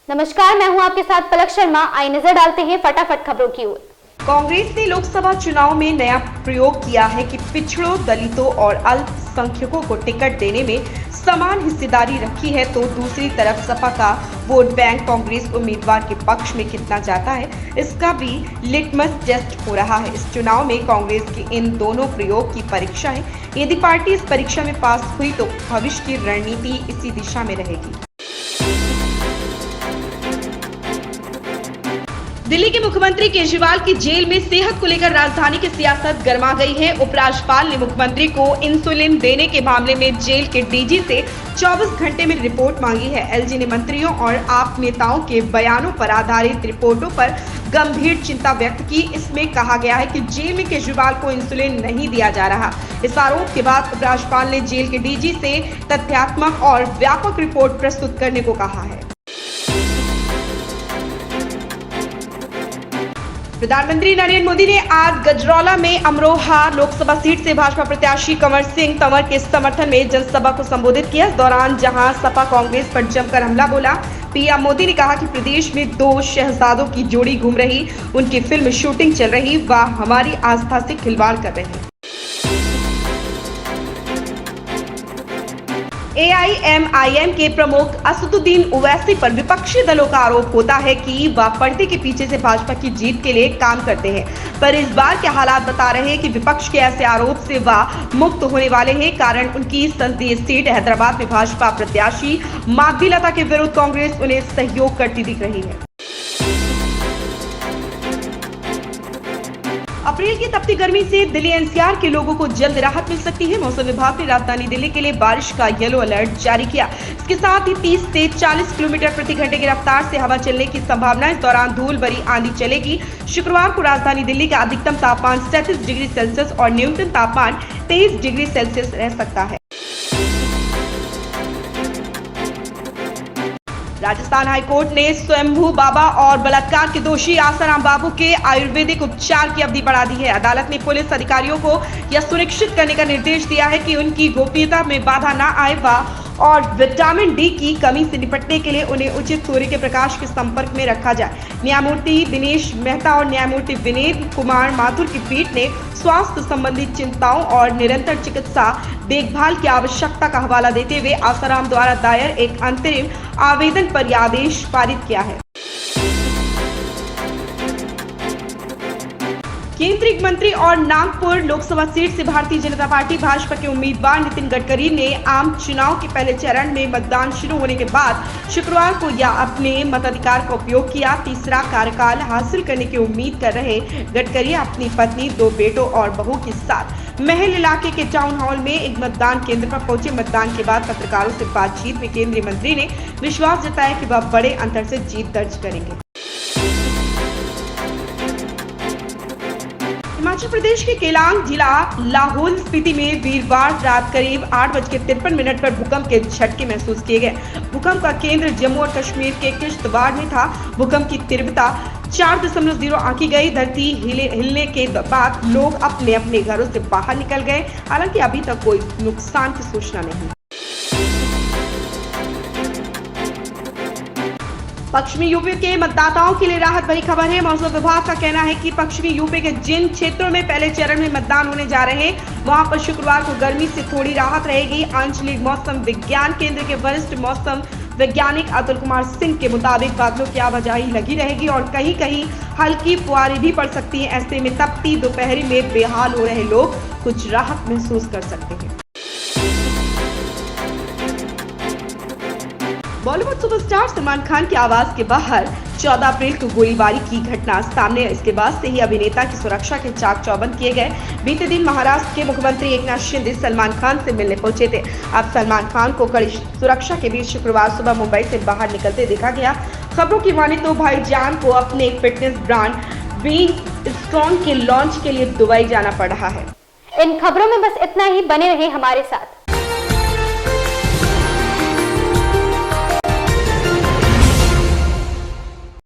नमस्कार, मैं हूं आपके साथ पलक शर्मा। आइए नजर डालते हैं फटाफट खबरों की ओर। कांग्रेस ने लोकसभा चुनाव में नया प्रयोग किया है कि पिछड़ों, दलितों और अल्पसंख्यकों को टिकट देने में समान हिस्सेदारी रखी है, तो दूसरी तरफ सपा का वोट बैंक कांग्रेस उम्मीदवार के पक्ष में कितना जाता है, इसका भी लिटमस टेस्ट हो रहा है। इस चुनाव में कांग्रेस के इन दोनों प्रयोग की परीक्षा है। यदि पार्टी इस परीक्षा में पास हुई तो भविष्य की रणनीति इसी दिशा में रहेगी। दिल्ली के मुख्यमंत्री केजरीवाल की जेल में सेहत को लेकर राजधानी की सियासत गर्मा गई है। उपराज्यपाल ने मुख्यमंत्री को इंसुलिन देने के मामले में जेल के डीजी से 24 घंटे में रिपोर्ट मांगी है। एलजी ने मंत्रियों और आप नेताओं के बयानों पर आधारित रिपोर्टों पर गंभीर चिंता व्यक्त की। इसमें कहा गया है कि जेल में केजरीवाल को इंसुलिन नहीं दिया जा रहा। इस आरोप के बाद उपराज्यपाल ने जेल के डीजी से तथ्यात्मक और व्यापक रिपोर्ट प्रस्तुत करने को कहा है। प्रधानमंत्री नरेंद्र मोदी ने आज गजरौला में अमरोहा लोकसभा सीट से भाजपा प्रत्याशी कंवर सिंह तंवर के समर्थन में जनसभा को संबोधित किया। इस दौरान जहां सपा कांग्रेस पर जमकर हमला बोला, पीएम मोदी ने कहा कि प्रदेश में दो शहजादों की जोड़ी घूम रही, उनकी फिल्म शूटिंग चल रही, वह हमारी आस्था से खिलवाड़ कर रहे हैं। एआईएमआईएम के प्रमुख असदुद्दीन ओवैसी पर विपक्षी दलों का आरोप होता है कि वह पर्दे के पीछे से भाजपा की जीत के लिए काम करते हैं, पर इस बार के हालात बता रहे हैं कि विपक्ष के ऐसे आरोप से वह मुक्त होने वाले हैं। कारण उनकी संसदीय सीट हैदराबाद में भाजपा प्रत्याशी माधवी लता के विरुद्ध कांग्रेस उन्हें सहयोग करती दिख रही है। अप्रैल की तपती गर्मी से दिल्ली एनसीआर के लोगों को जल्द राहत मिल सकती है। मौसम विभाग ने राजधानी दिल्ली के लिए बारिश का येलो अलर्ट जारी किया। इसके साथ ही 30 से 40 किलोमीटर प्रति घंटे की रफ्तार से हवा चलने की संभावना। इस दौरान धूल भरी आंधी चलेगी। शुक्रवार को राजधानी दिल्ली का अधिकतम तापमान 37 डिग्री सेल्सियस और न्यूनतम तापमान 23 डिग्री सेल्सियस रह सकता है। राजस्थान हाईकोर्ट ने स्वयंभू बाबा और बलात्कार के दोषी आसाराम बाबू के आयुर्वेदिक उपचार की अवधि बढ़ा दी है। अदालत ने पुलिस अधिकारियों को यह सुनिश्चित करने का निर्देश दिया है कि उनकी गोपनीयता में बाधा न आए और विटामिन डी की कमी से निपटने के लिए उन्हें उचित सूर्य के प्रकाश के संपर्क में रखा जाए। न्यायमूर्ति दिनेश मेहता और न्यायमूर्ति विनीत कुमार माथुर की पीठ ने स्वास्थ्य संबंधी चिंताओं और निरंतर चिकित्सा देखभाल की आवश्यकता का हवाला देते हुए आसाराम द्वारा दायर एक अंतरिम आवेदन पर यह आदेश पारित किया है। केंद्रीय मंत्री और नागपुर लोकसभा सीट से भारतीय जनता पार्टी भाजपा के उम्मीदवार नितिन गडकरी ने आम चुनाव के पहले चरण में मतदान शुरू होने के बाद शुक्रवार को यह अपने मताधिकार का उपयोग किया। तीसरा कार्यकाल हासिल करने की उम्मीद कर रहे गडकरी अपनी पत्नी, 2 बेटों और बहू के साथ महल इलाके के टाउन हॉल में एक मतदान केंद्र पर पहुंचे। मतदान के बाद पत्रकारों से बातचीत में केंद्रीय मंत्री ने विश्वास जताया कि वह बड़े अंतर से जीत दर्ज करेंगे। हिमाचल प्रदेश के केलांग जिला लाहौल स्पीति में वीरवार रात करीब 8:53 पर भूकंप के झटके महसूस किए गए। भूकंप का केंद्र जम्मू और कश्मीर के किश्तवाड़ में था। भूकंप की तीव्रता 4.0 आंकी गई। धरती हिलने के बाद लोग अपने अपने घरों से बाहर निकल गए। हालांकि अभी तक कोई नुकसान की सूचना नहीं। पश्चिमी यूपी के मतदाताओं के लिए राहत भरी खबर है। मौसम विभाग का कहना है कि पश्चिमी यूपी के जिन क्षेत्रों में पहले चरण में मतदान होने जा रहे हैं, वहां पर शुक्रवार को गर्मी से थोड़ी राहत रहेगी। आंचलिक मौसम विज्ञान केंद्र के वरिष्ठ मौसम वैज्ञानिक अतुल कुमार सिंह के मुताबिक बादलों की आवाजाही लगी रहेगी और कहीं कहीं हल्की फुहारें भी पड़ सकती हैं। ऐसे में तपती दोपहर में बेहाल हो रहे लोग कुछ राहत महसूस कर सकते हैं। बॉलीवुड सुपरस्टार सलमान खान की आवास के बाहर 14 अप्रैल को गोलीबारी की घटना सामने आई। इसके बाद से ही अभिनेता की सुरक्षा के चाक चौबंद किए गए। बीते दिन महाराष्ट्र के मुख्यमंत्री एकनाथ शिंदे सलमान खान से मिलने पहुंचे थे। अब सलमान खान को कड़ी सुरक्षा के बीच शुक्रवार सुबह मुंबई से बाहर निकलते देखा गया। खबरों की माने तो भाईजान को अपने फिटनेस ब्रांड बीइंग स्ट्रॉन्ग के लॉन्च के लिए दुबई जाना पड़ रहा है। इन खबरों में बस इतना ही। बने रहे हमारे साथ।